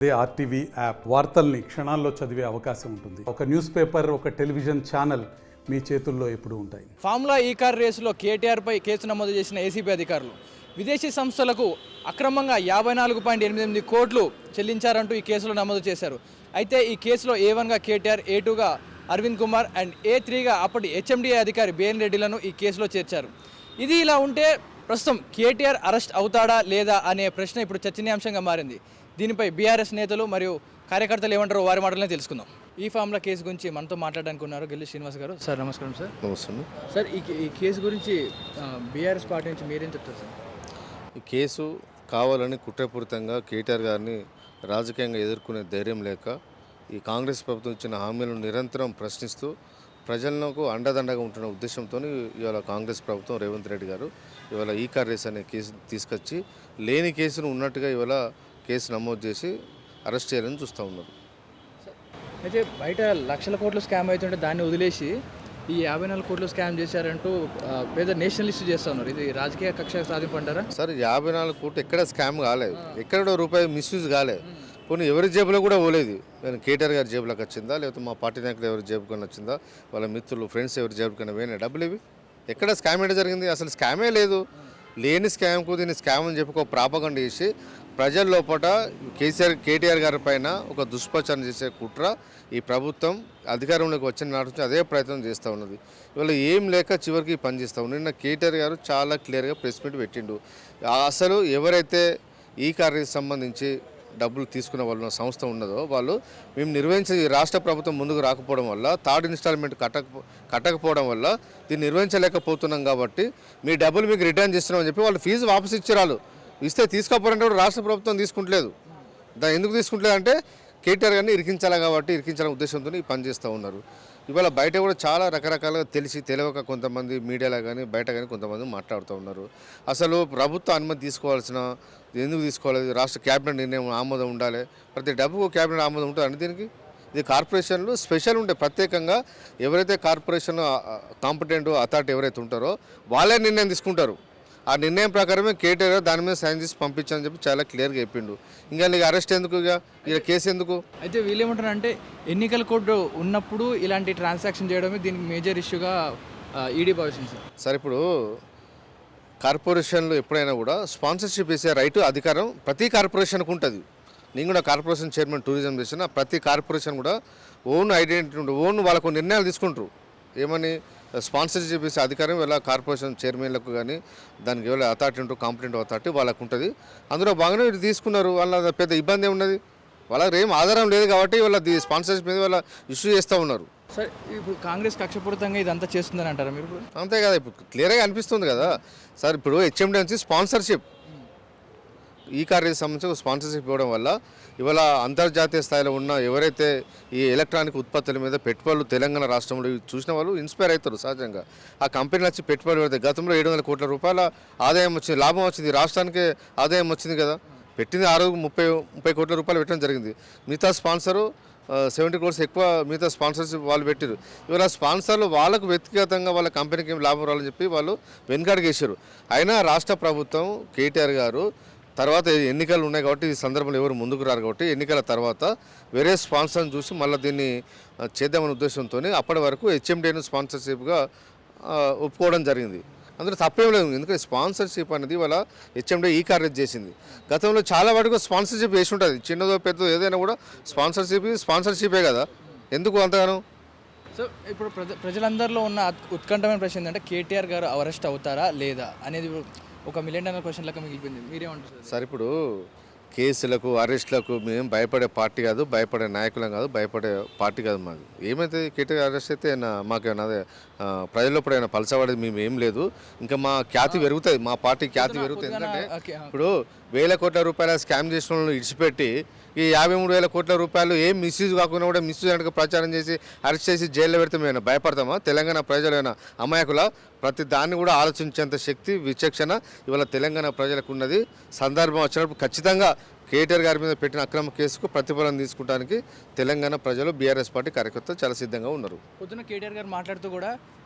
అదే RTV app వార్తల్ని క్షణాల్లో చదివే అవకాశం ఉంటుంది. ఒక న్యూస్ పేపర్, ఒక టెలివిజన్ ఛానల్ మీ చేతుల్లో ఎప్పుడూ ఉంటాయి. ఫార్ములా ఈ కార్ రేసులో కేటీఆర్పై కేసు నమోదు చేసిన ఏసీబీ అధికారులు విదేశీ సంస్థలకు అక్రమంగా 54.88 కోట్లు చెల్లించారంటూ ఈ కేసులో నమోదు చేశారు. అయితే ఈ కేసులో A1గా కేటీఆర్, A2గా అరవింద్ కుమార్ అండ్ A3గా అప్పటి హెచ్ఎండిఏ అధికారి బిఎన్ రెడ్డిలను ఈ కేసులో చేర్చారు. ఇది ఇలా ఉంటే ప్రస్తుతం కేటీఆర్ అరెస్ట్ అవుతాడా లేదా అనే ప్రశ్న ఇప్పుడు చర్చనీయాంశంగా మారింది. దీనిపై బీఆర్ఎస్ నేతలు మరియు కార్యకర్తలు ఏమంటారో వారి మాటలనే తెలుసుకుందాం. ఈ ఫార్ములా కేసు గురించి మనతో మాట్లాడడానికి ఉన్నారు గెల్లి శ్రీనివాస్ గారు. సార్ నమస్కారం. సార్ నమస్తే సార్. ఈ కేసు గురించి బీఆర్ఎస్ పార్టీ నుంచి మీరేం చెప్తారు సార్? ఈ కేసు కావాలని కుట్రపూరితంగా కేటీఆర్ గారిని రాజకీయంగా ఎదుర్కొనే ధైర్యం లేక ఈ కాంగ్రెస్ ప్రభుత్వం ఇచ్చిన హామీలను నిరంతరం ప్రశ్నిస్తూ ప్రజలకు అండదండగా ఉంటున్న ఉద్దేశంతో ఇవాళ కాంగ్రెస్ ప్రభుత్వం రేవంత్ రెడ్డి గారు ఇవాళ ఈ కార్ రేస్ అనే కేసు తీసుకొచ్చి లేని కేసును ఉన్నట్టుగా ఇవాళ కేసు నమోదు చేసి అరెస్ట్ చేయాలని చూస్తూ ఉన్నారు. అయితే బయట లక్షల కోట్లు స్కామ్ అవుతుంటే దాన్ని వదిలేసి ఈ 54 కోట్లు స్కామ్ చేశారంటూ పేద నేషనలిస్ట్ చేస్తూ ఉన్నారు. ఇది రాజకీయ కక్ష సాధింపు అంటారా? సార్ 54 కోట్లు ఎక్కడ స్కామ్ కాలేదు, ఎక్కడ రూపాయి మిస్యూజ్ కాలేదు. కొన్ని ఎవరి జేబులో కూడా పోలేదు. నేను కేటీఆర్ గారి జేబులోకి వచ్చిందా, లేకపోతే మా పార్టీ నాయకులు ఎవరి జేబుకొని వచ్చిందా, వాళ్ళ మిత్రులు ఫ్రెండ్స్ ఎవరి జేబుకన్నా పోయినా డబ్బులు ఇవి ఎక్కడ స్కామ్ ఏంటో జరిగింది? అసలు స్కామే లేదు. లేని స్కామ్కు దీన్ని స్కామ్ అని చెప్పి ఒక ప్రాపగండ చేసి ప్రజల లోపల కేటీఆర్ గారి పైన ఒక దుష్ప్రచారం చేసే కుట్ర ఈ ప్రభుత్వం అధికారంలోకి వచ్చిన నాటి నుంచి అదే ప్రయత్నం చేస్తూ ఉన్నది. ఇవాళ ఏం లేక చివరికి పనిచేస్తూ ఉంది. నిన్న కేటీఆర్ గారు చాలా క్లియర్గా ప్రెస్ మీట్ పెట్టిండు. అసలు ఎవరైతే ఈ కార్యకి సంబంధించి డబ్బులు తీసుకున్న వాళ్ళు సంస్థ ఉన్నదో వాళ్ళు మేము నిర్వహించే రాష్ట్ర ప్రభుత్వం ముందుకు రాకపోవడం వల్ల థర్డ్ ఇన్స్టాల్మెంట్ కట్టకపోవడం వల్ల దీన్ని నిర్వహించలేకపోతున్నాం కాబట్టి మీ డబ్బులు మీకు రిటర్న్ చేస్తున్నామని చెప్పి వాళ్ళు ఫీజు వాపసు ఇచ్చారు. ఇస్తే తీసుకోకపోరంటే కూడా రాష్ట్ర ప్రభుత్వం తీసుకుంటలేదు. దాన్ని ఎందుకు తీసుకుంటలేదు అంటే కేటీఆర్ గారిని ఇరికించాలి కాబట్టి ఇరికించాలనే ఉద్దేశంతో ఈ పని చేస్తూ ఉన్నారు. ఇవాళ బయట కూడా చాలా రకరకాలుగా తెలియక కొంతమంది మీడియాలో కానీ బయట కానీ కొంతమంది మాట్లాడుతూ ఉన్నారు. అసలు ప్రభుత్వ అనుమతి తీసుకోవాల్సిన ఎందుకు తీసుకోవాలి? రాష్ట్ర క్యాబినెట్ నిర్ణయం ఆమోదం ఉండాలి. ప్రతి డబ్బుకు క్యాబినెట్ ఆమోదం ఉంటుంది అంటే దీనికి ఇది కార్పొరేషన్లు స్పెషల్ ఉండే ప్రత్యేకంగా ఎవరైతే కార్పొరేషన్ కాంపిటెంట్ అథారిటీ ఎవరైతే ఉంటారో వాళ్ళే నిర్ణయం తీసుకుంటారు. ఆ నిర్ణయం ప్రకారమే కేటీఆర్ దాని మీద సైన్ చేసి పంపించని చెప్పి చాలా క్లియర్గా చెప్పిండు. ఇంకా నీకు అరెస్ట్ ఎందుకు, ఇక కేసు ఎందుకు? అయితే వీళ్ళు ఏమంటారు అంటే ఎన్నికల కోడ్ ఉన్నప్పుడు ఇలాంటి ట్రాన్సాక్షన్ చేయడమే దీనికి మేజర్ ఇష్యూగా ఈడీ భావిస్తుంది. సార్ ఇప్పుడు కార్పొరేషన్లు ఎప్పుడైనా కూడా స్పాన్సర్షిప్ వేసే రైటు అధికారం ప్రతి కార్పొరేషన్కి ఉంటుంది. నేను కూడా కార్పొరేషన్ చైర్మన్ టూరిజం చేసిన ప్రతి కార్పొరేషన్ కూడా ఓన్ ఐడెంటిటీ ఉంటుంది, ఓన్ వాళ్ళకు నిర్ణయాలు తీసుకుంటారు. ఏమని స్పాన్సర్షిప్ చేసే అధికారం ఇలా కార్పొరేషన్ చైర్మన్లకు కానీ దానికి ఎవరు అథారిటీ ఉంటూ కాంపిటెంట్ అథారిటీ వాళ్ళకు ఉంటుంది. అందులో బాగానే వీళ్ళు తీసుకున్నారు. వాళ్ళ పెద్ద ఇబ్బంది ఏమున్నది? వాళ్ళకి ఏం ఆధారం లేదు కాబట్టి వాళ్ళ స్పాన్సర్షిప్ మీద వాళ్ళ ఇష్యూ చేస్తూ ఉన్నారు. సార్ ఇప్పుడు కాంగ్రెస్ కక్షపూరితంగా ఇదంతా చేస్తుందని అంటారా మీరు? అంతే కదా, ఇప్పుడు క్లియర్గా అనిపిస్తుంది కదా సార్. ఇప్పుడు హెచ్ఎండి నుంచి స్పాన్సర్షిప్ ఈ కార్యకి సంబంధించి స్పాన్సర్షిప్ ఇవ్వడం వల్ల ఇవాళ అంతర్జాతీయ స్థాయిలో ఉన్న ఎవరైతే ఈ ఎలక్ట్రానిక్ ఉత్పత్తుల మీద పెట్టుబడులు తెలంగాణ రాష్ట్రంలో చూసిన వాళ్ళు ఇన్స్పైర్ అవుతారు. సహజంగా ఆ కంపెనీలు వచ్చి పెట్టుబడులు పెడితే గతంలో 700 కోట్ల రూపాయల ఆదాయం వచ్చింది, లాభం వచ్చింది, రాష్ట్రానికి ఆదాయం వచ్చింది కదా. పెట్టింది ఆ రోజు 30 కోట్ల రూపాయలు పెట్టడం జరిగింది. మిగతా స్పాన్సరు 70 crores ఎక్కువ మిగతా స్పాన్సర్షిప్ వాళ్ళు పెట్టారు. ఇవాళ స్పాన్సర్లు వాళ్ళకు వ్యక్తిగతంగా వాళ్ళ కంపెనీకి ఏం లాభం రావాలని చెప్పి వాళ్ళు వెనుకడుగేశారు. అయినా రాష్ట్ర ప్రభుత్వం కేటీఆర్ గారు తర్వాత ఎన్నికలు ఉన్నాయి కాబట్టి ఈ సందర్భంలో ఎవరు ముందుకు రారు కాబట్టి ఎన్నికల తర్వాత వేరే స్పాన్సర్ని చూసి మళ్ళీ దీన్ని చేద్దామనే ఉద్దేశంతో అప్పటి వరకు హెచ్ఎండిఏను స్పాన్సర్షిప్గా ఒప్పుకోవడం జరిగింది. అందులో తప్పేం లేదు. ఎందుకంటే స్పాన్సర్షిప్ అనేది వాళ్ళ హెచ్ఎండిఏ ఈ కార్యక్రమం చేసింది. గతంలో చాలా వాటికి స్పాన్సర్షిప్ వేసి ఉంటుంది. చిన్నదో పెద్దదో ఏదైనా కూడా స్పాన్సర్షిపే కదా. ఎందుకు అంతగానో? సో ఇప్పుడు ప్రజలందరిలో ఉన్న ఉత్కంఠమైన ప్రశ్న ఏంటంటే కేటీఆర్ గారు అరెస్ట్ అవుతారా లేదా అనేది ఒక $1 million క్వశ్చన్ లెక్క మిగిలిపోయింది. మీరేమంటారు సార్? ఇప్పుడు కేసులకు అరెస్టులకు మేము భయపడే పార్టీ కాదు, భయపడే నాయకులం కాదు, భయపడే పార్టీ కాదు మాది. ఏమైతే కేటీఆర్ అరెస్ట్ అయితే మాకేమన్నా అదే ప్రజల్లో ఇప్పుడు అయినా పలసపడేది మేము ఏం లేదు. ఇంకా మా ఖ్యాతి పెరుగుతుంది, మా పార్టీ ఖ్యాతి పెరుగుతుంది. ఎందుకంటే ఇప్పుడు 1,000 కోట్ల రూపాయల స్కామ్ చేసిన వాళ్ళని ఇడిచిపెట్టి ఈ 53,000 కోట్ల రూపాయలు ఏం మిస్యూజ్ కాకుండా కూడా మిస్యూజ్ అంటే ప్రచారం చేసి అరెస్ట్ చేసి జైల్లో పెడితే మేము భయపడతామా? తెలంగాణ ప్రజలైన అమాయకుల ప్రతి దాన్ని కూడా ఆలోచించేంత శక్తి విచక్షణ ఇవాళ తెలంగాణ ప్రజలకు ఉన్నది. సందర్భం వచ్చినప్పుడు ఖచ్చితంగా కేటీఆర్ గారి మీద పెట్టిన అక్రమ కేసుకు ప్రతిఫలం తీసుకుంటానికి తెలంగాణ ప్రజలు బీఆర్ఎస్ పార్టీ కార్యకర్తలు చాలా సిద్ధంగా ఉన్నారు. పొద్దున కేటీఆర్ గారు మాట్లాడుతూ కూడా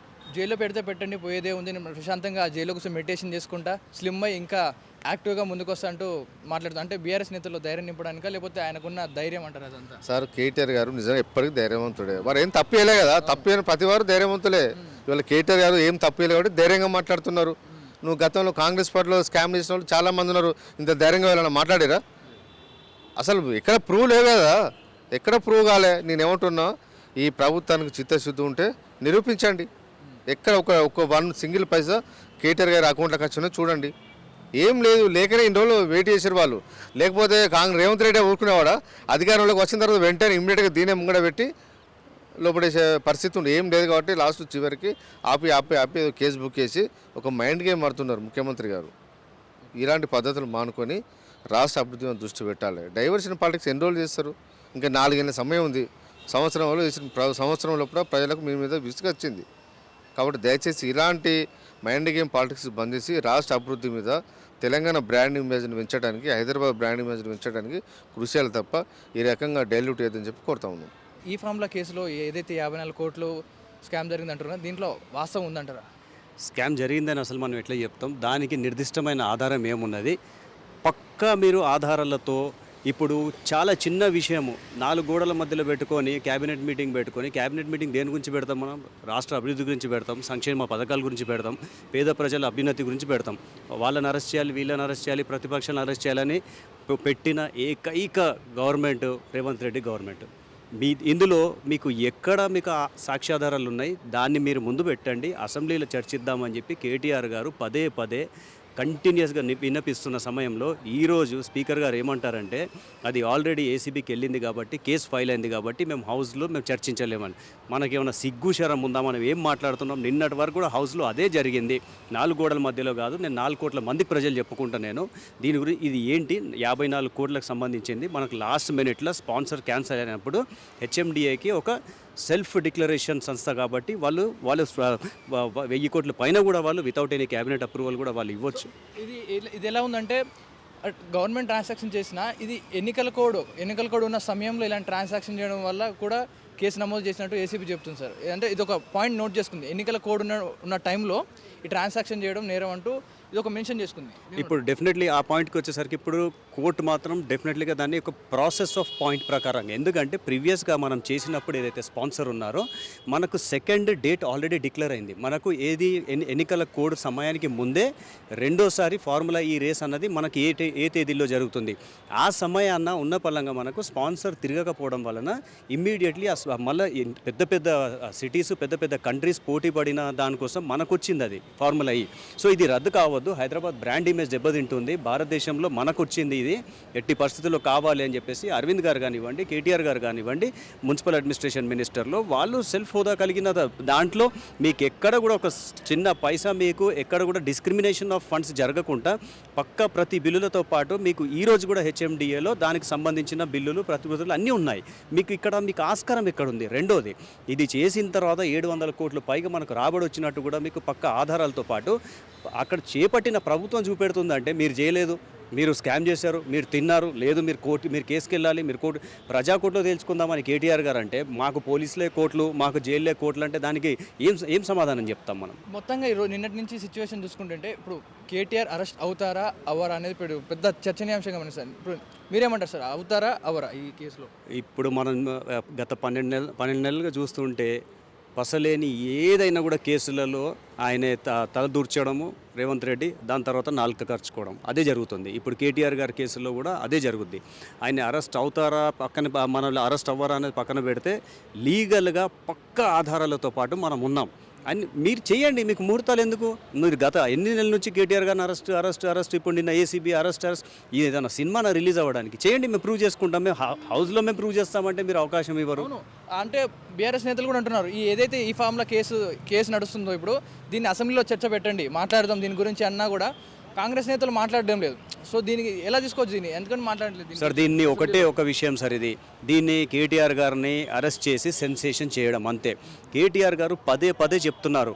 జైల్లో పెడితే పెట్టండి పోయేదే ఉంది, ప్రశాంతంగా జైల్లో కోసం మెడిటేషన్ చేసుకుంటా స్లిమ్ అయ్యి ఇంకా యాక్టివ్గా ముందుకు వస్తా అంటూ మాట్లాడుతాం. అంటే బీఆర్ఎస్ నేతల్లో ధైర్యం నింపడానికా లేకపోతే ఆయనకున్న ధైర్యం అంటారు అదంతా? సార్ కేటీఆర్ గారు నిజంగా ఎప్పటికీ ధైర్యవంతుడే. వారు ఏం తప్పేయలే కదా, తప్పేయని ప్రతి వారు ధైర్యవంతులే. ఇవాళ కేటీఆర్ గారు ఏం తప్పేయలే కాబట్టి ధైర్యంగా మాట్లాడుతున్నారు. నువ్వు గతంలో కాంగ్రెస్ పార్టీలో స్కామ్ చేసిన వాళ్ళు చాలామంది ఉన్నారు, ఇంత ధైర్యంగా వెళ్ళాలని మాట్లాడారా? అసలు ఎక్కడ ప్రూవ్ లేవు కదా, ఎక్కడ ప్రూవ్ కాలే. నేనేమంటున్నా, ఈ ప్రభుత్వానికి చిత్తశుద్ధి ఉంటే నిరూపించండి. ఎక్కడ ఒక వన్ సింగిల్ పైసా కేటీఆర్ గారి అకౌంట్లోకి వచ్చినా చూడండి. ఏం లేదు, లేకనే ఇన్ని రోజులు వెయిట్ చేసారు వాళ్ళు. లేకపోతే రేవంత్ రెడ్డి ఊరుకునేవాడా? అధికారంలోకి వచ్చిన తర్వాత వెంటనే ఇమ్మీడియట్గా దీనే ముంగడ పెట్టి లోపడేసే పరిస్థితి ఉంది. ఏం లేదు కాబట్టి లాస్ట్ చివరికి ఆపి కేసు బుక్ చేసి ఒక మైండ్ గేమ్ ఆడుతున్నారు ముఖ్యమంత్రి గారు. ఇలాంటి పద్ధతులు మానుకొని రాష్ట్ర అభివృద్ధి మీద దృష్టి పెట్టాలి. డైవర్షన్ పాలిటిక్స్ ఎన్ని రోజులు చేస్తారు? ఇంకా 4 ఏళ్ళ సమయం ఉంది. సంవత్సరం లోపల ప్రజలకు మీ మీద విసుగొచ్చింది. కాబట్టి దయచేసి ఇలాంటి మైండ్ గేమ్ పాలిటిక్స్ బంధించి రాష్ట్ర అభివృద్ధి మీద, తెలంగాణ బ్రాండ్ ఇమేజ్ని పెంచడానికి, హైదరాబాద్ బ్రాండ్ ఇమేజ్ని పెంచడానికి కృషి చేయాలి తప్ప ఈ రకంగా డైల్యూట్ చేయదని చెప్పి కోరుతా ఉన్నాం. ఈ ఫామ్ల కేసులో ఏదైతే 54 కోట్లు స్కామ్ జరిగింది అంటారో దీంట్లో వాస్తవం ఉందంటారా? స్కామ్ జరిగిందని అసలు మనం ఎట్లా చెప్తాం? దానికి నిర్దిష్టమైన ఆధారం ఏమున్నది? పక్కా మీరు ఆధారాలతో, ఇప్పుడు చాలా చిన్న విషయము 4 గోడల మధ్యలో పెట్టుకొని క్యాబినెట్ మీటింగ్ దేని గురించి పెడతాం? మనం రాష్ట్ర అభివృద్ధి గురించి పెడతాం, సంక్షేమ పథకాల గురించి పెడతాం, పేద ప్రజల అభ్యున్నతి గురించి పెడతాం. వాళ్ళని అరెస్ట్ చేయాలి, వీళ్ళని అరెస్ట్ చేయాలి, ప్రతిపక్షాలను అరెస్ట్ చేయాలని పెట్టిన ఏకైక గవర్నమెంట్ రేవంత్ రెడ్డి గవర్నమెంట్. ఇందులో మీకు ఎక్కడ మీకు సాక్ష్యాధారాలు ఉన్నాయి, దాన్ని మీరు ముందు పెట్టండి, అసెంబ్లీలో చర్చిద్దామని చెప్పి కేటీఆర్ గారు పదే కంటిన్యూస్గా విన్నపిస్తున్న సమయంలో ఈరోజు స్పీకర్ గారు ఏమంటారంటే, అది ఆల్రెడీ ఏసీబీకి వెళ్ళింది కాబట్టి, కేసు ఫైల్ అయింది కాబట్టి మేము హౌస్లో చర్చించలేమని. మనకేమైనా సిగ్గు శరం ఉందా? మనం ఏం మాట్లాడుతున్నాం? నిన్నటి వరకు కూడా హౌస్లో అదే జరిగింది. 4 గోడల మధ్యలో కాదు, నేను 4 కోట్ల మంది ప్రజలు చెప్పుకుంటా. నేను దీని గురించి ఇది ఏంటి 54 కోట్లకు సంబంధించింది. మనకు లాస్ట్ మినిట్లో స్పాన్సర్ క్యాన్సల్ అయినప్పుడు హెచ్ఎండిఏకి ఒక సెల్ఫ్ డిక్లరేషన్ సంస్థ కాబట్టి వాళ్ళు 1000 కోట్ల పైన కూడా వాళ్ళు వితౌట్ ఎనీ క్యాబినెట్ అప్రూవల్ కూడా వాళ్ళు ఇవ్వచ్చు. ఇది ఎలా ఉందంటే, గవర్నమెంట్ ట్రాన్సాక్షన్ చేసినా ఇది ఎన్నికల కోడ్ ఉన్న సమయంలో ఇలాంటి ట్రాన్సాక్షన్ చేయడం వల్ల కూడా కేసు నమోదు చేసినట్టు ఏసీబీ చెప్తుంది సార్. అంటే ఇది ఒక పాయింట్ నోట్ చేసుకుంది, ఎన్నికల కోడ్ ఉన్న టైంలో ఈ ట్రాన్సాక్షన్ చేయడం నేరం అంటూ ఇది ఒక మెన్షన్ చేసుకుంది. ఇప్పుడు డెఫినెట్లీ ఆ పాయింట్కి వచ్చేసరికి ఇప్పుడు కోర్టు మాత్రం డెఫినెట్లీగా దాన్ని ఒక ప్రాసెస్ ఆఫ్ పాయింట్ ప్రకారంగా, ఎందుకంటే ప్రీవియస్గా మనం చేసినప్పుడు ఏదైతే స్పాన్సర్ ఉన్నారో మనకు సెకండ్ డేట్ ఆల్రెడీ డిక్లేర్ అయింది. మనకు ఎన్నికల కోడ్ సమయానికి ముందే రెండోసారి ఫార్ములా ఈ రేస్ అన్నది మనకి ఏ తేదీలో జరుగుతుంది. ఆ సమయాన్న ఉన్న పలంగా మనకు స్పాన్సర్ తిరగకపోవడం వలన ఇమ్మీడియట్లీ మళ్ళీ పెద్ద సిటీస్, పెద్ద కంట్రీస్ పోటీ పడిన దానికోసం మనకు వచ్చింది అది ఫార్ములా ఈ. సో ఇది రద్దు కావద్దు, హైదరాబాద్ బ్రాండ్ ఇమేజ్ దెబ్బతింటుంది, భారతదేశంలో మనకు వచ్చింది ఇది, ఎట్టి పరిస్థితుల్లో కావాలి అని చెప్పేసి అరవింద్ గారు కానివ్వండి, కేటీఆర్ గారు కానివ్వండి, మున్సిపల్ అడ్మినిస్ట్రేషన్ మినిస్టర్లో వాళ్ళు సెల్ఫ్ హోదా కలిగిన దాంట్లో మీకు ఎక్కడ కూడా ఒక చిన్న పైసా, మీకు ఎక్కడ కూడా డిస్క్రిమినేషన్ ఆఫ్ ఫండ్స్ జరగకుండా పక్క ప్రతి బిల్లులతో పాటు మీకు ఈరోజు కూడా హెచ్ఎండిఏలో దానికి సంబంధించిన బిల్లులు, ప్రతిబద్ధులు అన్నీ ఉన్నాయి. మీకు ఆస్కారం ఎక్కడ ఉంది? రెండోది, ఇది చేసిన తర్వాత 700 కోట్ల పైగా మనకు రాబడి వచ్చినట్టు కూడా మీకు పక్క ఆధారాలతో పాటు అక్కడ చేపట్టిన ప్రభుత్వం చూపెడుతుందంటే మీరు చేయలేదు, మీరు స్కామ్ చేశారు, మీరు తిన్నారు, లేదు మీరు కేసుకి వెళ్ళాలి, మీరు ప్రజాకోర్టులో తేల్చుకుందామని కేటీఆర్ గారు అంటే, మాకు పోలీసులే కోర్టులు, మాకు జైల్లే కోర్టులు అంటే దానికి ఏం సమాధానం చెప్తాం మనం? మొత్తంగా ఈరోజు నిన్నటి నుంచి సిచ్యువేషన్ చూసుకుంటుంటే ఇప్పుడు కేటీఆర్ అరెస్ట్ అవుతారా అవరా అనేది పెద్ద చర్చనీయాంశంగా ఉంది సార్. ఇప్పుడు మీరేమంటారు సార్, అవుతారా అవరా ఈ కేసులో? ఇప్పుడు మనం గత 12 నెలలుగా చూస్తుంటే పసలేని ఏదైనా కూడా కేసులలో ఆయన తలదూర్చడము రేవంత్ రెడ్డి, దాని తర్వాత నాలుక ఖర్చుకోవడం అదే జరుగుతుంది. ఇప్పుడు కేటీఆర్ గారి కేసులో కూడా అదే జరుగుద్ది. ఆయన అరెస్ట్ అవుతారా మనల్ని అరెస్ట్ అవ్వరా అనేది పక్కన పెడితే లీగల్గా పక్క ఆధారాలతో పాటు మనం ఉన్నాం అని మీరు చేయండి. మీకు ముహూర్తాలు ఎందుకు? మీరు గత ఎన్ని నెలల నుంచి కేటీఆర్ గారిని అరెస్ట్ ఇప్పుడు నిన్న ఏసీబీ అరెస్ట్ ఏదైనా సినిమా రిలీజ్ అవ్వడానికి చేయండి, మేము ప్రూవ్ చేసుకుంటాం, మేము హౌస్లో మేము ప్రూవ్ చేస్తామంటే మీరు అవకాశం ఇవ్వరు. అంటే బీఆర్ఎస్ నేతలు కూడా అంటున్నారు, ఏదైతే ఈ ఫామ్లో కేసు నడుస్తుందో ఇప్పుడు దీన్ని అసెంబ్లీలో చర్చ పెట్టండి, మాట్లాడదాం దీని గురించి అన్నా కూడా కాంగ్రెస్ నేతలు మాట్లాడడం లేదు. సో దీనికి ఎలా తీసుకోవచ్చు? దీన్ని ఎందుకని మాట్లాడలేదు సార్? దీన్ని ఒక విషయం సార్, దీన్ని కేటీఆర్ గారిని అరెస్ట్ చేసి సెన్సేషన్ చేయడం అంతే. కేటీఆర్ గారు పదే చెప్తున్నారు,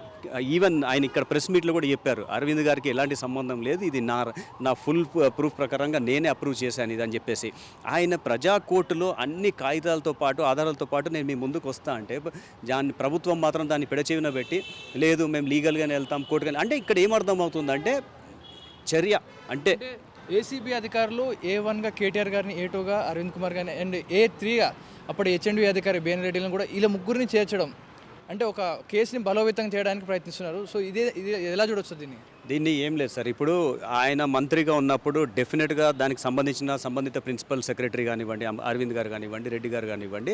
ఈవెన్ ఆయన ఇక్కడ ప్రెస్ మీట్లో కూడా చెప్పారు, అరవింద్ గారికి ఎలాంటి సంబంధం లేదు, ఇది నా ఫుల్ ప్రూఫ్ ప్రకారంగా నేనే అప్రూవ్ చేశాను ఇది అని చెప్పేసి. ఆయన ప్రజా కోర్టులో అన్ని కాగితాలతో పాటు ఆధారాలతో పాటు నేను మీ ముందుకు వస్తా అంటే దాన్ని ప్రభుత్వం మాత్రం దాన్ని పెడచెవిన పెట్టి లేదు మేము లీగల్గానే వెళ్తాం కోర్టుగా అంటే ఇక్కడ ఏమర్థం అవుతుందంటే చర్య అంటే ఏసీబీ అధికారులు A1గా కేటీఆర్ గారిని, A2గా అరవింద్ కుమార్ గారిని అండ్ A3గా అప్పుడు హెచ్ఎండి అధికారి బేన్ రెడ్డిలను కూడా వీళ్ళ ముగ్గురిని చేర్చడం అంటే ఒక కేసుని బలోపేతం చేయడానికి ప్రయత్నిస్తున్నారు. సో ఇది ఎలా చూడొచ్చు దీన్ని ఏం లేదు సార్. ఇప్పుడు ఆయన మంత్రిగా ఉన్నప్పుడు డెఫినెట్గా దానికి సంబంధిత ప్రిన్సిపల్ సెక్రటరీ కానివ్వండి, అరవింద్ గారు కానివ్వండి, రెడ్డి గారు కానివ్వండి,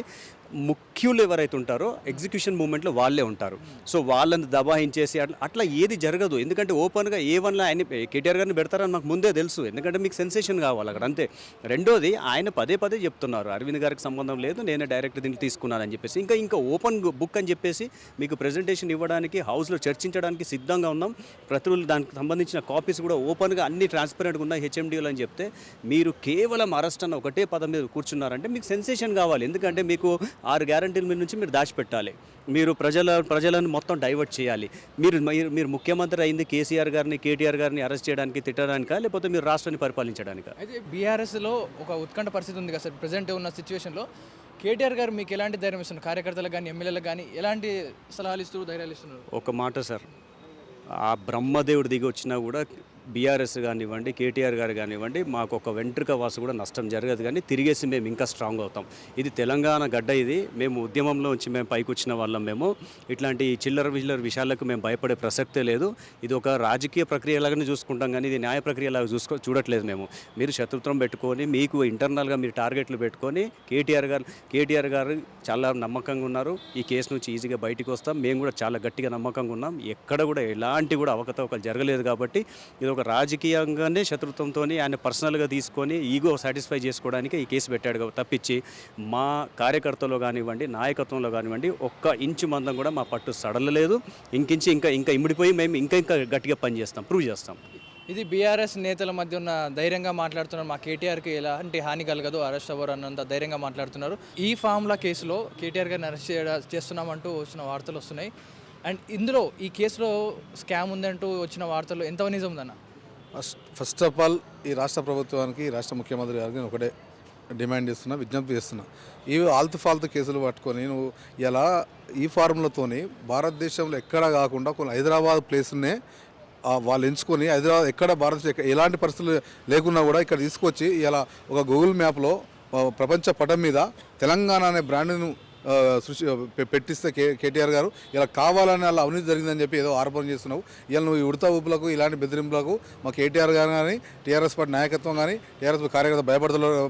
ముఖ్యులు ఎవరైతే ఉంటారో ఎగ్జిక్యూషన్ మూమెంట్లో వాళ్ళే ఉంటారు. సో వాళ్ళని దబాయించేసి అట్లా ఏది జరగదు. ఎందుకంటే ఓపెన్గా A1లో ఆయన కేటీఆర్ గారిని పెడతారని మాకు ముందే తెలుసు. ఎందుకంటే మీకు సెన్సేషన్ కావాలి అక్కడ అంతే. రెండోది ఆయన పదే చెప్తున్నారు అరవింద్ గారికి సంబంధం లేదు, నేనే డైరెక్ట్ దీన్ని తీసుకున్నానని చెప్పేసి. ఇంకా ఓపెన్ బుక్ అని చెప్పేసి మీకు ప్రెజెంటేషన్ ఇవ్వడానికి హౌస్లో చర్చించడానికి సిద్ధంగా ఉన్నాం. ప్రతిరోజు దానికి సంబంధించిన కాపీస్ కూడా ఓపెన్గా అన్ని ట్రాన్స్పరెంట్గా ఉన్నాయి హెచ్ఎండిఓలు అని చెప్తే మీరు కేవలం అరెస్ట్ అన్న ఒకటే పదం మీద కూర్చున్నారంటే మీకు సెన్సేషన్ కావాలి. ఎందుకంటే మీకు 6 గ్యారంటీల మీద నుంచి మీరు దాచిపెట్టాలి, మీరు ప్రజలను మొత్తం డైవర్ట్ చేయాలి. మీరు ముఖ్యమంత్రి అయింది కేసీఆర్ గారిని, కేటీఆర్ గారిని అరెస్ట్ చేయడానికి, తిట్టడానికా, లేకపోతే మీరు రాష్ట్రాన్ని పరిపాలించడానికా? అయితే బీఆర్ఎస్లో ఒక ఉత్కంఠ పరిస్థితి ఉంది కదా సార్ ప్రజెంట్ ఉన్న సిచ్యువేషన్లో. కేటీఆర్ గారు మీకు ఎలాంటి ధైర్యం ఇస్తున్నారు? కార్యకర్తలకు కానీ, ఎమ్మెల్యేలకు కానీ ఎలాంటి సలహాలు ఇస్తున్నారు, ధైర్యాలు ఇస్తున్నారు? ఒక మాట సార్, ఆ బ్రహ్మదేవుడు దిగి వచ్చినా కూడా బీఆర్ఎస్ కానివ్వండి, కేటీఆర్ గారు కానివ్వండి, మాకు ఒక వెంట్రుక వాసు కూడా నష్టం జరగదు. కానీ తిరిగేసి మేము ఇంకా స్ట్రాంగ్ అవుతాం. ఇది తెలంగాణ గడ్డ. ఇది మేము ఉద్యమంలో నుంచి మేము పైకి వచ్చిన వాళ్ళం. మేము ఇట్లాంటి చిల్లర విషయాలకు మేము భయపడే ప్రసక్తే లేదు. ఇది ఒక రాజకీయ ప్రక్రియలాగానే చూసుకుంటాం, కానీ ఇది న్యాయ ప్రక్రియలాగా చూడట్లేదు మేము. మీరు శత్రుత్వం పెట్టుకొని మీకు ఇంటర్నల్గా మీరు టార్గెట్లు పెట్టుకొని కేటీఆర్ గారు చాలా నమ్మకంగా ఉన్నారు. ఈ కేసు నుంచి ఈజీగా బయటికి వస్తాం. మేము కూడా చాలా గట్టిగా నమ్మకంగా ఉన్నాం. ఎక్కడ కూడా ఎలాంటి కూడా అవకతవకలు జరగలేదు. కాబట్టి ఇది ఒక రాజకీయంగానే శత్రుత్వంతో ఆయన పర్సనల్గా తీసుకొని ఈగో సాటిస్ఫై చేసుకోవడానికి ఈ కేసు పెట్టాడు తప్పించి మా కార్యకర్తలో కానివ్వండి, నాయకత్వంలో కానివ్వండి ఒక్క ఇంచు మందం కూడా మా పట్టు సడలలేదు. ఇంకా ఇమిడిపోయి మేము ఇంకా గట్టిగా పనిచేస్తాం, ప్రూవ్ చేస్తాం. ఇది బీఆర్ఎస్ నేతల మధ్య ఉన్న ధైర్యంగా మాట్లాడుతున్నారు. మా కేటీఆర్కి ఎలాంటి హాని కలగదు, అరెస్ట్ అవ్వరు అన్నంత ధైర్యంగా మాట్లాడుతున్నారు. ఈ ఫామ్లా కేసులో కేటీఆర్ గారిని అరెస్ట్ చేస్తున్నామంటూ వచ్చిన వార్తలు వస్తున్నాయి. అండ్ ఇందులో ఈ కేసులో స్కామ్ ఉందంటూ వచ్చిన వార్తలు ఎంత నిజం ఉందన్న? ఫస్ట్ ఆఫ్ ఆల్ ఈ రాష్ట్ర ప్రభుత్వానికి, రాష్ట్ర ముఖ్యమంత్రి గారికి నేను ఒకటే డిమాండ్ చేస్తున్నా, విజ్ఞప్తి చేస్తున్నా. ఈ ఫాల్తు కేసులు పట్టుకొని నువ్వు ఇలా ఈ ఫార్ములతోని భారతదేశంలో ఎక్కడా కాకుండా కొన్ని హైదరాబాద్ ప్లేస్నే వాళ్ళు ఎంచుకొని హైదరాబాద్ ఎక్కడ భారతదేశం ఎలాంటి పరిస్థితులు లేకున్నా కూడా ఇక్కడ తీసుకొచ్చి ఇలా ఒక గూగుల్ మ్యాప్లో ప్రపంచ పటం మీద తెలంగాణ అనే బ్రాండ్ను పెట్టిస్తే కేటీఆర్ గారు ఇలా కావాలని అలా అవినీతి జరిగిందని చెప్పి ఏదో ఆరోపణ చేస్తున్నావు. ఇలా నువ్వు ఈ ఉడత ఊపులకు, ఇలాంటి బెదిరింపులకు మా కేటీఆర్ గారు కానీ, టీఆర్ఎస్ పార్టీ నాయకత్వం కానీ, టీఆర్ఎస్ కార్యకర్త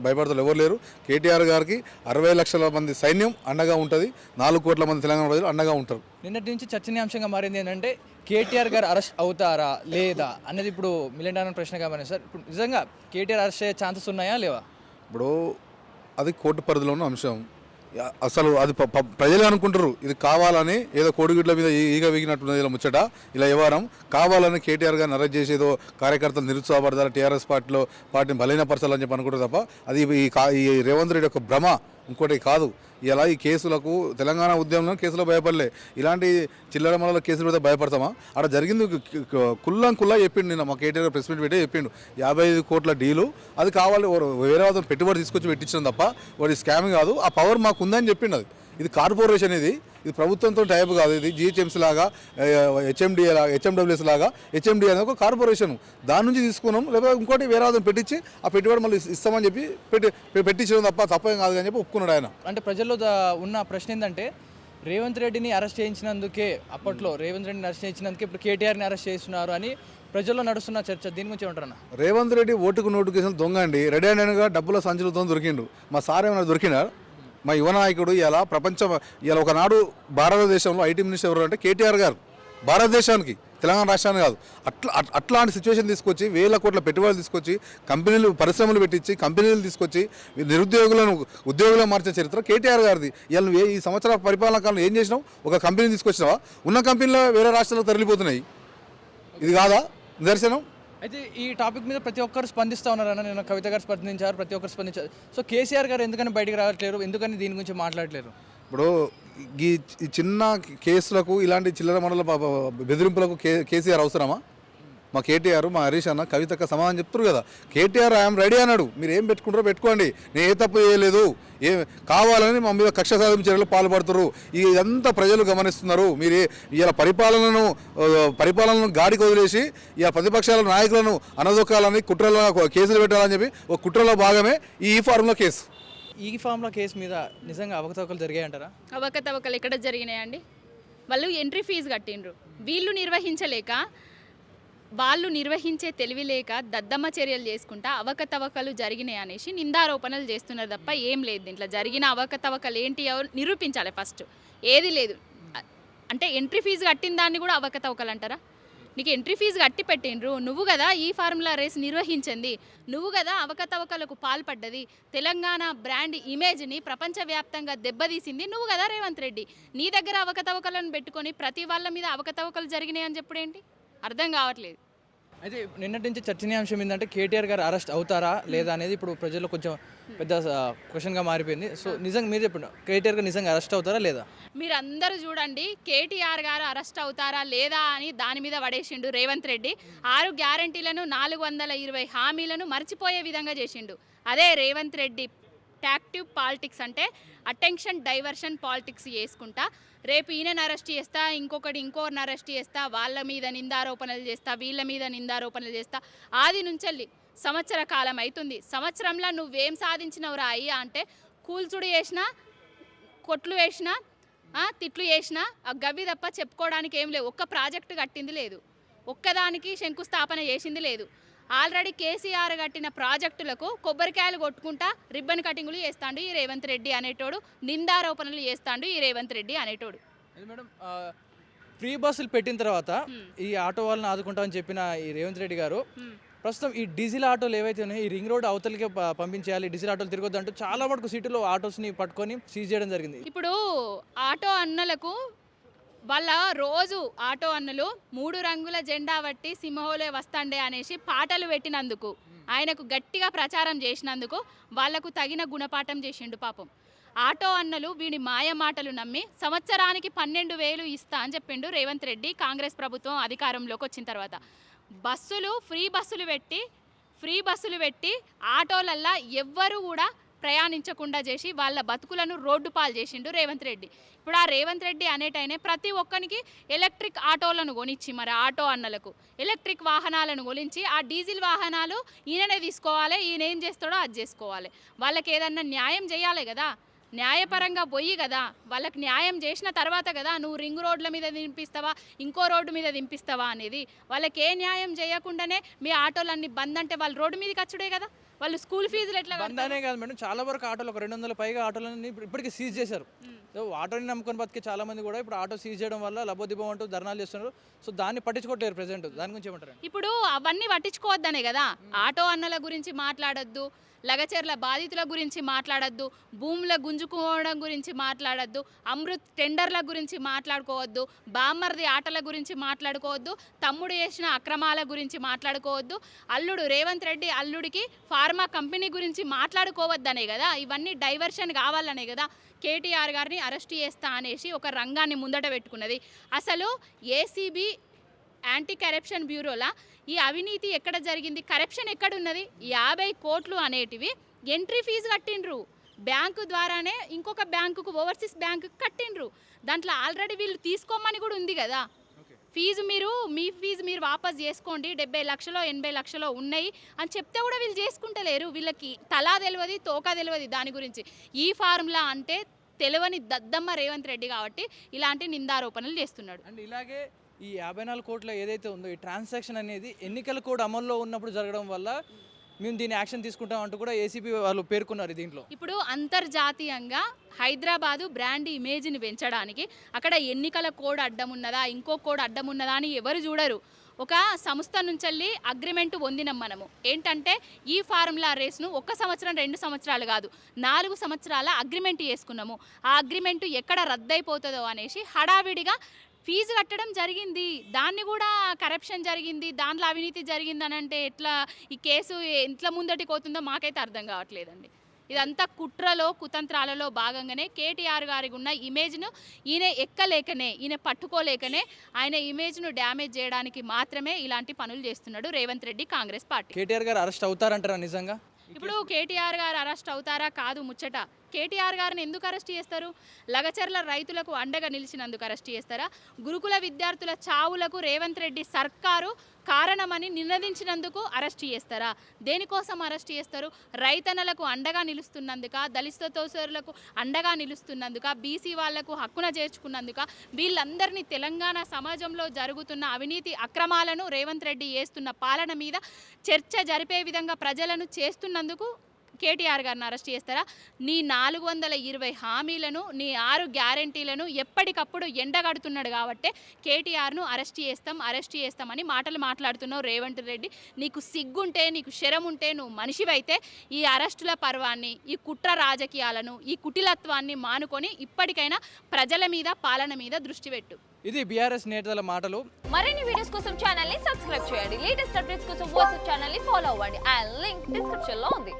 భయపడతలు ఎవరు లేరు. కేటీఆర్ గారికి 60 లక్షల మంది సైన్యం అండగా ఉంటుంది, 4 కోట్ల మంది తెలంగాణ ప్రజలు అండగా ఉంటారు. నిన్నటి నుంచి చర్చనీయాంశంగా మారింది ఏంటంటే కేటీఆర్ గారు అరెస్ట్ అవుతారా లేదా అనేది ఇప్పుడు $1,000,000 ప్రశ్నగా మారింది సార్. ఇప్పుడు నిజంగా కేటీఆర్ అరెస్ట్ అయ్యే ఛాన్సెస్ ఉన్నాయా లేవా? ఇప్పుడు అది కోర్టు పరిధిలో ఉన్న అంశం. అసలు అది ప్రజలు అనుకుంటారు ఇది కావాలని, ఏదో కోడిగుడ్ల మీద ఈగ వీగినట్టున్నది ఇలా ముచ్చట, ఇలా వ్యవహారం కావాలని కేటీఆర్ గారిని అరెస్ట్ చేసి ఏదో కార్యకర్తలు నిరుత్సాహపడతారు, టీఆర్ఎస్ పార్టీని బలహీనపరచాలని చెప్పి అనుకుంటారు తప్ప అది ఈ రేవంత్ రెడ్డి యొక్క భ్రమ, ఇంకోటి కాదు. ఇలా ఈ కేసులకు తెలంగాణ ఉద్యమంలో కేసులో భయపడలే, ఇలాంటి చిల్లర మనల కేసులు పెడితే భయపడతామా? అక్కడ జరిగింది కుల్లా చెప్పిండు. నిన్న మా కేటీఆర్ ప్రెస్ మీట్ పెట్టి చెప్పిండు 55 కోట్ల డీలు, అది కావాలి వేరే వాళ్ళతో పెట్టుబడి తీసుకొచ్చి పెట్టించడం తప్ప వాడి స్కామింగ్ కాదు, ఆ పవర్ మాకు ఉందని చెప్పిండు. ఇది కార్పొరేషన్, ఇది ప్రభుత్వంతో టైప్ కాదు. ఇది జిహెచ్ఎంసీ లాగా, హెచ్ఎండబ్ల్యూఎస్ లాగా, హెచ్ఎండి అనేది ఒక కార్పొరేషన్, దాని నుంచి తీసుకున్నాం. లేకపోతే ఇంకోటి వేరే వాళ్ళని పెట్టించి ఆ పెట్టుబడి మళ్ళీ ఇస్తామని చెప్పి పెట్టించడం తప్పేం కాదు అని చెప్పి ఒప్పుకున్నాడు ఆయన. అంటే ప్రజల్లో ఉన్న ప్రశ్న ఏంటంటే రేవంత్ రెడ్డిని అరెస్ట్ చేయించినందుకే, అప్పట్లో రేవంత్ రెడ్డిని అరెస్ట్ చేయించినందుకే ఇప్పుడు కేటీఆర్ని అరెస్ట్ చేస్తున్నారు అని ప్రజల్లో నడుస్తున్న చర్చ, దీని గురించి ఏమంటారన్న? రేవంత్ రెడ్డి ఓటుకు నోటిఫికేషన్ దొంగ అండి. రెడీ హ్యాండ్గా డబ్బుల సంచులతో దొరికిండు. మా సార్ ఏమైనా దొరికినా? మా యువ నాయకుడు ఇలా ఇలా ఒకనాడు భారతదేశంలో ఐటీ మినిస్టర్ ఎవరు అంటే కేటీఆర్ గారు, భారతదేశానికి, తెలంగాణ రాష్ట్రానికి కాదు. అట్లాంటి సిచ్యువేషన్ తీసుకొచ్చి 1,000 కోట్ల పెట్టుబడులు తీసుకొచ్చి పరిశ్రమలు పెట్టించి కంపెనీలు తీసుకొచ్చి ఉద్యోగులను మార్చిన చరిత్ర కేటీఆర్ గారిది. ఇలా ఈ సంవత్సరాల పరిపాలన కాలంలో ఏం చేసినావు? ఒక కంపెనీ తీసుకొచ్చినావా? ఉన్న కంపెనీలో వేరే రాష్ట్రాలకు తరలిపోతున్నాయి. ఇది కాదా నిదర్శనం? అయితే ఈ టాపిక్ మీద ప్రతి ఒక్కరు స్పందిస్తూ ఉన్నారన్న. నేను కవిత గారు స్పందించారు, ప్రతి ఒక్కరు స్పందించారు. సో కేసీఆర్ గారు ఎందుకని బయటికి రావట్లేరు, ఎందుకని దీని గురించి మాట్లాడలేరు? ఇప్పుడు ఈ చిన్న కేసులకు, ఇలాంటి చిల్లర మండల బెదిరింపులకు కేసీఆర్ అవసరమా? మా కేటీఆర్ మా హరీష్ అన్న కవితక్క సమాధానం చెప్తారు కదా. కేటీఆర్ ఐఎమ్ రెడీ అన్నాడు, మీరు ఏం పెట్టుకుంటారో పెట్టుకోండి, నేను ఏ తప్పు చేయలేదు, ఏం కావాలని మా మీద కక్ష సాధన చర్యలు పాల్పడుతున్నారు, ఇదంతా ప్రజలు గమనిస్తున్నారు. మీరు ఇలా పరిపాలనను గాడికి వదిలేసి ఇలా ప్రతిపక్షాల నాయకులను అనదొక్కాలని కుట్రలో కేసులు పెట్టాలని చెప్పి ఒక కుట్రలో భాగమే ఈ ఫార్ములా కేసు. ఈ ఫామ్ల కేసు మీద నిజంగా అవకతవకలు జరిగాయంటారా? అవకతవకలు ఎక్కడ జరిగినాయండి? వాళ్ళు ఎంట్రీ ఫీజు కట్టిండ్రు, వీళ్ళు నిర్వహించలేక, వాళ్ళు నిర్వహించే తెలివి లేక దద్దమ్మ చర్యలు చేసుకుంటా అవకతవకలు జరిగినాయి అనేసి నిందారోపణలు చేస్తున్నారు తప్ప ఏం లేదు. దీంట్లో జరిగిన అవకతవకలు ఏంటి నిరూపించాలి ఫస్ట్. ఏది లేదు అంటే ఎంట్రీ ఫీజు కట్టిన దాన్ని కూడా అవకతవకలు అంటారా? నీకు ఎంట్రీ ఫీజు కట్టి పెట్టిండ్రు, నువ్వు కదా ఈ ఫార్ములా రేస్ నిర్వహించింది, నువ్వు కదా అవకతవకలకు పాల్పడ్డది, తెలంగాణ బ్రాండ్ ఇమేజ్ని ప్రపంచవ్యాప్తంగా దెబ్బతీసింది నువ్వు కదా రేవంత్ రెడ్డి. నీ దగ్గర అవకతవకలను పెట్టుకొని ప్రతి వాళ్ళ మీద అవకతవకలు జరిగినాయి అని చెప్పుడేంటి? అర్థం కావట్లేదు. అయితే నిన్నటి నుంచి చర్చనీయాంశం ఏంటంటే కేటీఆర్ గారు అరెస్ట్ అవుతారా లేదా అనేది ఇప్పుడు ప్రజల్లో కొంచెం పెద్ద క్వశ్చన్గా మారిపోయింది. సో నిజంగా మీరు చెప్పండి, కేటీఆర్ గారు నిజంగా అరెస్ట్ అవుతారా లేదా? మీరు అందరూ చూడండి, కేటీఆర్ గారు అరెస్ట్ అవుతారా లేదా అని దాని మీద పడేసిండు రేవంత్ రెడ్డి. 6 గ్యారంటీలను 420 హామీలను మర్చిపోయే విధంగా చేసిండు. అదే రేవంత్ రెడ్డి టాక్టివ్ పాలిటిక్స్ అంటే అటెన్షన్ డైవర్షన్ పాలిటిక్స్ చేసుకుంటా, రేపు ఈయనని అరెస్ట్ చేస్తా, ఇంకోరిని అరెస్ట్ చేస్తా, వాళ్ళ మీద నిందారోపణలు చేస్తా, వీళ్ళ మీద నిందారోపణలు చేస్తా. ఆది నుంచెల్లి సంవత్సర కాలం అవుతుంది. సంవత్సరంలో నువ్వేం సాధించినవురా అయ్యా అంటే కూల్చుడు చేసినా, కొట్లు వేసినా, తిట్లు చేసినా ఆ గవ్వి తప్ప చెప్పుకోవడానికి ఏం లేవు. ఒక్క ప్రాజెక్టు కట్టింది లేదు, ఒక్కదానికి శంకుస్థాపన చేసింది లేదు. ఆల్రెడీ కేసీఆర్ కట్టిన ప్రాజెక్టులకు కొబ్బరికాయలు కొట్టుకుంటా రిబ్బన్ కటింగులు చేస్తాడు ఈ రేవంత్ రెడ్డి అనేటోడు, నిందారోపణలు చేస్తాడు ఈ రేవంత్ రెడ్డి అనేటోడు. మేడం, ఫ్రీ బస్సులు పెట్టిన తర్వాత ఈ ఆటో వాళ్ళని ఆదుకుంటామని చెప్పిన ఈ రేవంత్ రెడ్డి గారు ప్రస్తుతం ఈ డీజిల్ ఆటోలు ఏవైతే ఉన్నాయో ఈ రింగ్ రోడ్ అవతలికే పంపించేయాలి, డీజిల్ ఆటోలు తిరగొద్దు అంటూ చాలా మటుకు సిటీలో ఆటోస్ని పట్టుకొని సీజ్ చేయడం జరిగింది. ఇప్పుడు ఆటో అన్నలకు వాళ్ళ రోజు ఆటో అన్నలు 3 రంగుల జెండా బట్టి సింహోలే వస్తాండే అనేసి పాటలు పెట్టినందుకు, ఆయనకు గట్టిగా ప్రచారం చేసినందుకు వాళ్లకు తగిన గుణపాఠం చేసిండు పాపం. ఆటో అన్నలు వీడి మాయ మాటలు నమ్మి సంవత్సరానికి 12,000 ఇస్తా అని చెప్పిండు రేవంత్ రెడ్డి కాంగ్రెస్ ప్రభుత్వం అధికారంలోకి వచ్చిన తర్వాత. ఫ్రీ బస్సులు పెట్టి ఆటోలల్లా ఎవ్వరు కూడా ప్రయాణించకుండా చేసి వాళ్ళ బతుకులను రోడ్డు పాలు చేసిండు రేవంత్ రెడ్డి. ఇప్పుడు ఆ రేవంత్ రెడ్డి అనేటైనా ప్రతి ఒక్కరికి ఎలక్ట్రిక్ ఆటోలను కొనిచ్చి, మరి ఆటో అన్నలకు ఎలక్ట్రిక్ వాహనాలను కొనించి ఆ డీజిల్ వాహనాలు ఈయననే తీసుకోవాలి, ఈయన ఏం చేస్తాడో అది చేసుకోవాలి. వాళ్ళకి ఏదన్నా న్యాయం చేయాలి కదా, న్యాయపరంగా పోయి కదా, వాళ్ళకి న్యాయం చేసిన తర్వాత కదా నువ్వు రింగ్ రోడ్ల మీద దింపిస్తావా ఇంకో రోడ్డు మీద దింపిస్తావా అనేది. వాళ్ళకి ఏ న్యాయం చేయకుండానే మీ ఆటోలన్నీ బంద్ అంటే వాళ్ళు రోడ్డు మీదకి వచ్చుడే కదా, వాళ్ళు స్కూల్ ఫీజులు ఎట్లా బందానే కాదు మేడం, చాలా వరకు ఆటోలు ఒక 200 పైగా ఆటోలని ఇప్పటికీ సీజ్ చేశారు. ఆటోని నమ్ముకొని బతికే చాలా మంది కూడా ఇప్పుడు ఆటో సీజ్ చేయడం వల్ల లబోదిబం అంటూ ధర్నాలు చేస్తున్నారు. సో దాన్ని పట్టించుకోవట్లేరు ప్రెసెంట్. దాని గురించి ఏమంటారు? ఇప్పుడు అవన్నీ పట్టించుకోవద్దనే కదా, ఆటో అన్నల గురించి మాట్లాడొద్దు, లగచర్ల బాధితుల గురించి మాట్లాడొద్దు, భూముల గుంజుకోవడం గురించి మాట్లాడొద్దు, అమృత్ టెండర్ల గురించి మాట్లాడుకోవద్దు, బామ్మర్ది ఆటల గురించి మాట్లాడుకోవద్దు, తమ్ముడు చేసిన అక్రమాల గురించి మాట్లాడుకోవద్దు, అల్లుడు రేవంత్ రెడ్డి అల్లుడికి ఫార్మా కంపెనీ గురించి మాట్లాడుకోవద్దనే కదా. ఇవన్నీ డైవర్షన్ కావాలనే కదా కేటీఆర్ గారిని అరెస్ట్ చేస్తా అనేసి ఒక రంగాన్ని ముందట పెట్టుకున్నది. అసలు ఏసీబీ యాంటీ కరప్షన్ బ్యూరోలా ఈ అవినీతి ఎక్కడ జరిగింది, కరప్షన్ ఎక్కడున్నది? 50 కోట్లు అనేటివి ఎంట్రీ ఫీజు కట్టిండ్రు, బ్యాంకు ద్వారానే ఇంకొక బ్యాంకుకు ఓవర్సీస్ బ్యాంకుకు కట్టిండ్రు. దాంట్లో ఆల్రెడీ వీళ్ళు తీసుకోమని కూడా ఉంది కదా. మీ ఫీజు మీరు వాపస్ చేసుకోండి, 70 లక్షలో 80 లక్షలో ఉన్నాయి అని చెప్తే కూడా వీళ్ళు చేసుకుంటలేరు. వీళ్ళకి తలా తెలియదు, తోకా తెలియదు దాని గురించి. ఈ ఫార్ములా అంటే తెలియని దద్దమ్మ రేవంత్ రెడ్డి కాబట్టి ఇలాంటి నిందారోపణలు చేస్తున్నాడు. అండ్ ఇలాగే ఈ 54 కోట్ల ఏదైతే ఉందో ఈ ట్రాన్సాక్షన్ అనేది ఎన్నికల కోడ్ అమల్లో ఉన్నప్పుడు జరగడం వల్ల మేము దీన్ని యాక్షన్ తీసుకుంటాం అంటూ కూడా ఏసీబీ వాళ్ళు పేర్కొన్నారు దీంట్లో. ఇప్పుడు అంతర్జాతీయంగా హైదరాబాదు బ్రాండ్ ఇమేజ్ని పెంచడానికి అక్కడ ఎన్నికల కోడ్ అడ్డం ఉన్నదా, ఇంకో కోడ్ అడ్డం ఉన్నదా అని ఎవరు చూడరు. ఒక సంస్థ నుంచి అగ్రిమెంట్ పొందినాం మనము. ఏంటంటే ఈ ఫార్ములా రేస్ను 1 సంవత్సరం 2 సంవత్సరాలు కాదు 4 సంవత్సరాల అగ్రిమెంట్ చేసుకున్నాము. ఆ అగ్రిమెంట్ ఎక్కడ రద్దయిపోతుందో అనేసి హడావిడిగా ఫీజు కట్టడం జరిగింది. దాన్ని కూడా కరప్షన్ జరిగింది, దాంట్లో అవినీతి జరిగిందని అంటే ఎట్లా ఈ కేసు ఎంట్ల ముందటికి పోతుందో మాకైతే అర్థం కావట్లేదండి. ఇదంతా కుట్రలో కుతంత్రాలలో భాగంగానే కేటీఆర్ గారికి ఉన్న ఇమేజ్ను ఈయన ఎక్కలేకనే, ఈయన పట్టుకోలేకనే ఆయన ఇమేజ్ను డ్యామేజ్ చేయడానికి మాత్రమే ఇలాంటి పనులు చేస్తున్నాడు రేవంత్ రెడ్డి, కాంగ్రెస్ పార్టీ. కేటీఆర్ గారు అరెస్ట్ అవుతారంటారా నిజంగా? ఇప్పుడు కేటీఆర్ గారు అరెస్ట్ అవుతారా కాదు ముచ్చట. కేటీఆర్ గారిని ఎందుకు అరెస్ట్ చేస్తారు? లగచర్ల రైతులకు అండగా నిలిచినందుకు అరెస్ట్ చేస్తారా? గురుకుల విద్యార్థుల చావులకు రేవంత్ రెడ్డి సర్కారు కారణమని నినదించినందుకు అరెస్ట్ చేస్తారా? దేనికోసం అరెస్ట్ చేస్తారు? రైతన్నలకు అండగా నిలుస్తున్నందుక, దళిత తోసరులకు అండగా నిలుస్తున్నందుక, బీసీ వాళ్లకు హక్కున చేర్చుకున్నందుక, వీళ్ళందరినీ తెలంగాణ సమాజంలో జరుగుతున్న అవినీతి అక్రమాలను రేవంత్ రెడ్డి చేస్తున్న పాలన మీద చర్చ జరిపే విధంగా ప్రజలను చేస్తున్నందుకు కేటీఆర్ గారిని అరెస్ట్ చేస్తారా? నీ 420 హామీలను, నీ 6 గ్యారంటీలను ఎప్పటికప్పుడు ఎండగడుతున్నాడు కాబట్టి కేటీఆర్ను అరెస్ట్ చేస్తామని మాటలు మాట్లాడుతున్నావు రేవంత్ రెడ్డి. నీకు సిగ్గుంటే, నీకు శరం ఉంటే, నువ్వు మనిషివైతే ఈ అరెస్టుల పర్వాన్ని, ఈ కుట్ర రాజకీయాలను, ఈ కుటిలత్వాన్ని మానుకొని ఇప్పటికైనా ప్రజల మీద, పాలన మీద దృష్టి పెట్టు. ఇది బీఆర్ఎస్ నేతల మాటలు. మరిన్ని వీడియోస్ కోసం ఛానల్ ని సబ్స్క్రైబ్ చేయండి. లేటెస్ట్ అప్డేట్స్ కోసం వాట్సాప్ ఛానల్ ని ఫాలో అవ్వండి. ఆ లింక్ డిస్క్రిప్షన్ లో ఉంది.